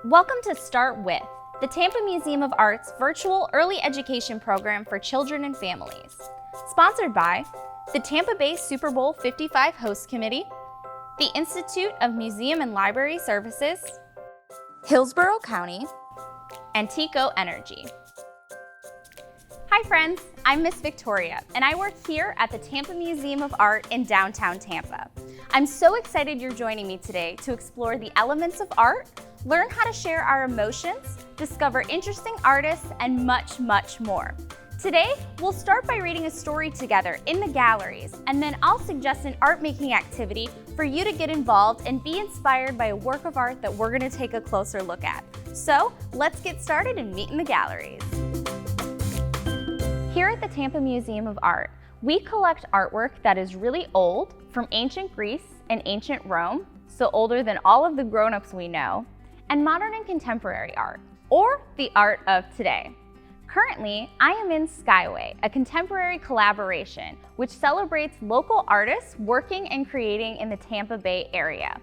Welcome to Start With, the Tampa Museum of Art's virtual early education program for children and families. Sponsored by the Tampa Bay Super Bowl 55 Host Committee, the Institute of Museum and Library Services, Hillsborough County, and Tico Energy. Hi friends, I'm Miss Victoria, and I work here at the Tampa Museum of Art in downtown Tampa. I'm so excited you're joining me today to explore the elements of art, learn how to share our emotions, discover interesting artists, and much, much more. Today, we'll start by reading a story together in the galleries, and then I'll suggest an art-making activity for you to get involved and be inspired by a work of art that we're gonna take a closer look at. So, let's get started and meet in the galleries. Here at the Tampa Museum of Art, we collect artwork that is really old, from ancient Greece and ancient Rome, so older than all of the grown-ups we know, and modern and contemporary art, or the art of today. Currently, I am in Skyway, a contemporary collaboration which celebrates local artists working and creating in the Tampa Bay area.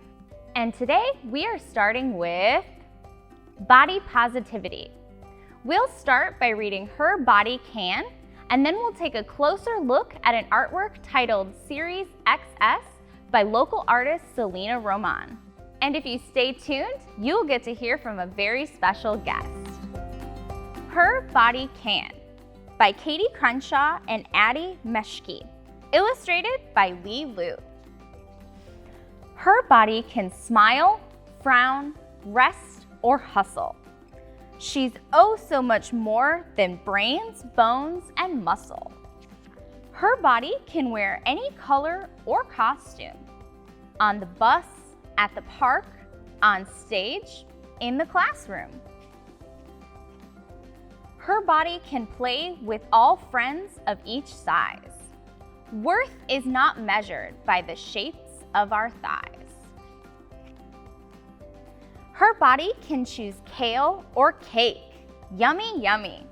And today, we are starting with Body Positivity. We'll start by reading Her Body Can, and then we'll take a closer look at an artwork titled Series XS by local artist Selina Román. And if you stay tuned, you'll get to hear from a very special guest. Her Body Can by Katie Crenshaw Ady Meschke, illustrated by Li Liu. Her body can smile, frown, rest, or hustle. She's oh so much more than brains, bones, and muscle. Her body can wear any color or costume. On the bus, at the park, on stage, in the classroom. Her body can play with all friends of each size. Worth is not measured by the shapes of our thighs. Her body can choose kale or cake. Yummy, yummy.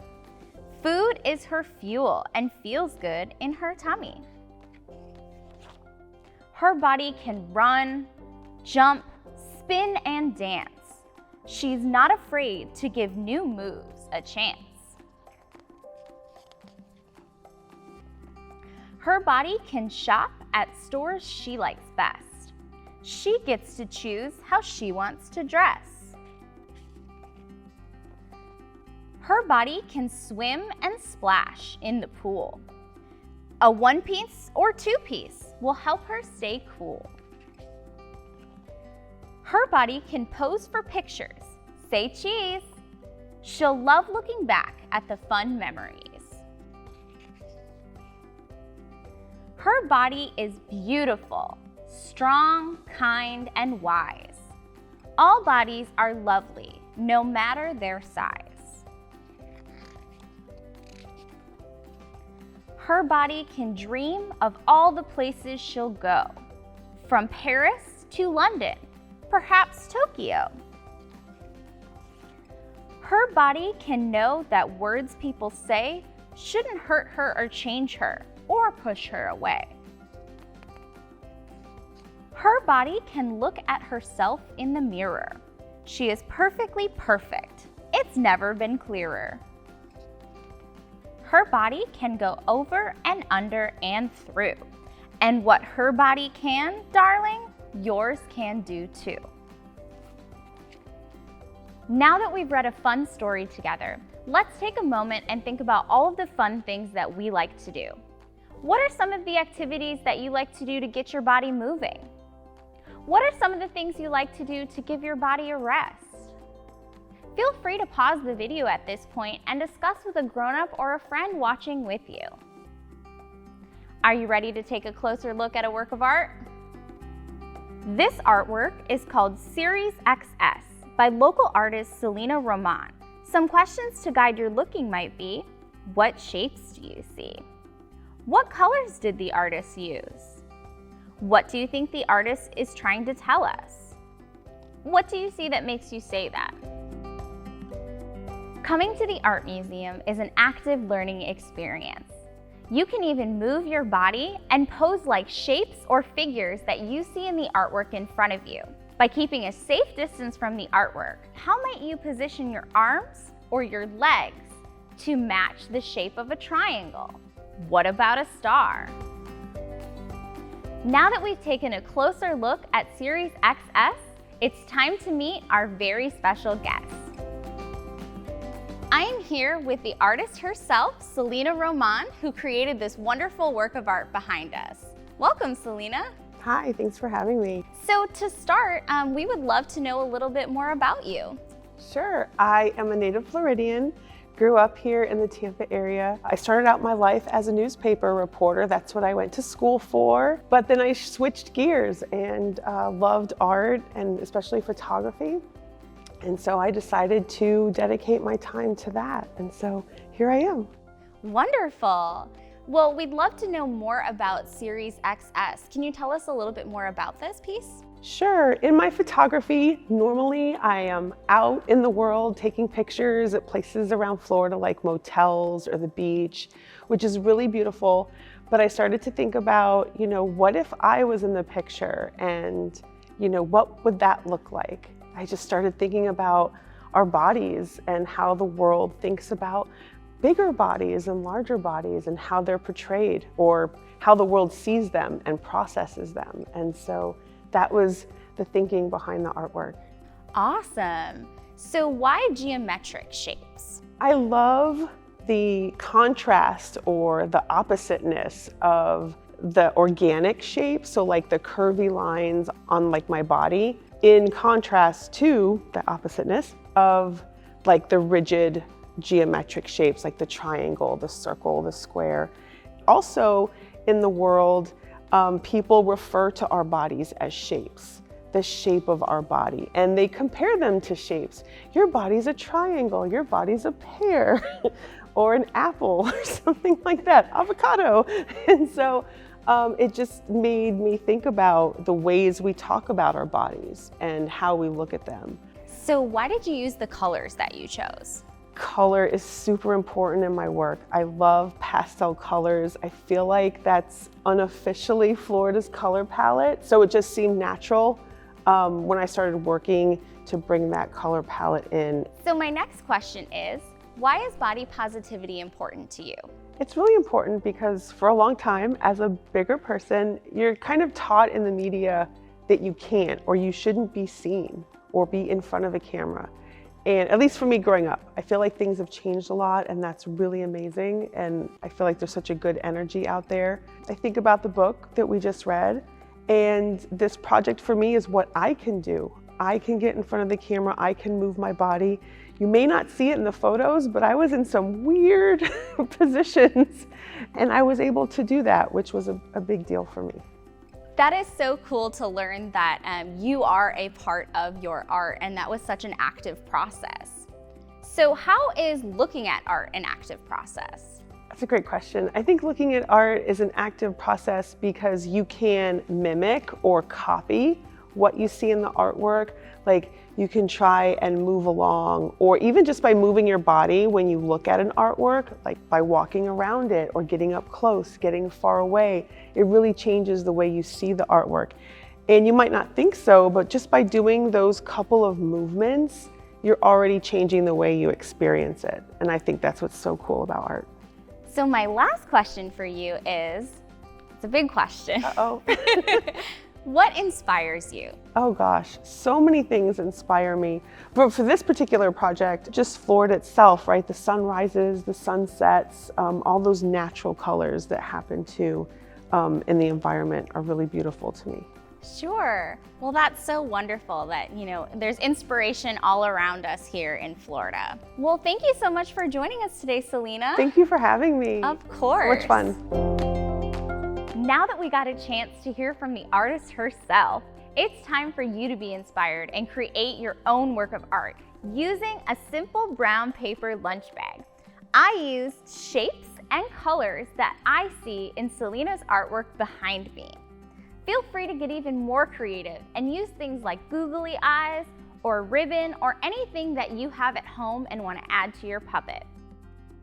Food is her fuel and feels good in her tummy. Her body can run, jump, spin, and dance. She's not afraid to give new moves a chance. Her body can shop at stores she likes best. She gets to choose how she wants to dress. Her body can swim and splash in the pool. A one-piece or two-piece will help her stay cool. Her body can pose for pictures, say cheese. She'll love looking back at the fun memories. Her body is beautiful, strong, kind, and wise. All bodies are lovely, no matter their size. Her body can dream of all the places she'll go, from Paris to London, perhaps Tokyo. Her body can know that words people say shouldn't hurt her or change her or push her away. Her body can look at herself in the mirror. She is perfectly perfect. It's never been clearer. Her body can go over and under and through. And what her body can, darling, yours can do too. Now that we've read a fun story together, let's take a moment and think about all of the fun things that we like to do. What are some of the activities that you like to do to get your body moving? What are some of the things you like to do to give your body a rest? Feel free to pause the video at this point and discuss with a grown-up or a friend watching with you. Are you ready to take a closer look at a work of art? This artwork is called Series XS by local artist Selina Román. Some questions to guide your looking might be, what shapes do you see? What colors did the artist use? What do you think the artist is trying to tell us? What do you see that makes you say that? Coming to the art museum is an active learning experience. You can even move your body and pose like shapes or figures that you see in the artwork in front of you. By keeping a safe distance from the artwork, how might you position your arms or your legs to match the shape of a triangle? What about a star? Now that we've taken a closer look at Series XS, it's time to meet our very special guest. I am here with the artist herself, Selina Román, who created this wonderful work of art behind us. Welcome, Selina. Hi, thanks for having me. So to start, we would love to know a little bit more about you. Sure, I am a native Floridian, grew up here in the Tampa area. I started out my life as a newspaper reporter. That's what I went to school for. But then I switched gears and loved art and especially photography. And so I decided to dedicate my time to that. And so here I am. Wonderful. Well, we'd love to know more about Series XS. Can you tell us a little bit more about this piece? Sure. In my photography, normally I am out in the world taking pictures at places around Florida like motels or the beach, which is really beautiful. But I started to think about, what if I was in the picture and, what would that look like? I just started thinking about our bodies and how the world thinks about bigger bodies and larger bodies and how they're portrayed or how the world sees them and processes them. And so that was the thinking behind the artwork. Awesome. So why geometric shapes? I love the contrast or the oppositeness of the organic shape. So like the curvy lines on like my body in contrast to the oppositeness of like the rigid geometric shapes like the triangle, the circle, the square. Also in the world, people refer to our bodies as shapes, the shape of our body, and they compare them to shapes. Your body's a triangle, your body's a pear, or an apple, or something like that, avocado. And so it just made me think about the ways we talk about our bodies and how we look at them. So why did you use the colors that you chose? Color is super important in my work. I love pastel colors. I feel like that's unofficially Florida's color palette, so it just seemed natural when I started working to bring that color palette in. So my next question is, why is body positivity important to you? It's really important because for a long time, as a bigger person, you're kind of taught in the media that you can't or you shouldn't be seen or be in front of a camera. And at least for me growing up, I feel like things have changed a lot and that's really amazing. And I feel like there's such a good energy out there. I think about the book that we just read, and this project for me is what I can do. I can get in front of the camera, I can move my body. You may not see it in the photos, but I was in some weird positions and I was able to do that, which was a big deal for me. That is so cool to learn that you are a part of your art and that was such an active process. So how is looking at art an active process? That's a great question. I think looking at art is an active process because you can mimic or copy what you see in the artwork. Like you can try and move along, or even just by moving your body when you look at an artwork, like by walking around it or getting up close, getting far away, it really changes the way you see the artwork. And you might not think so, but just by doing those couple of movements, you're already changing the way you experience it. And I think that's what's so cool about art. So my last question for you is, it's a big question. Uh-oh. What inspires you? Oh gosh, so many things inspire me. But for this particular project, just Florida itself, right? The sunrises, the sunsets, all those natural colors that happen too in the environment are really beautiful to me. Sure. Well, that's so wonderful that, there's inspiration all around us here in Florida. Well, thank you so much for joining us today, Selina. Thank you for having me. Of course. So much fun. Now that we got a chance to hear from the artist herself, it's time for you to be inspired and create your own work of art using a simple brown paper lunch bag. I used shapes and colors that I see in Selina's artwork behind me. Feel free to get even more creative and use things like googly eyes or ribbon or anything that you have at home and want to add to your puppet.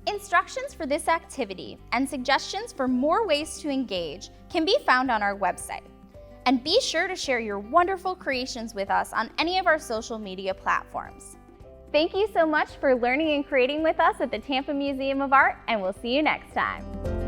Instructions for this activity and suggestions for more ways to engage can be found on our website. And be sure to share your wonderful creations with us on any of our social media platforms. Thank you so much for learning and creating with us at the Tampa Museum of Art, and we'll see you next time.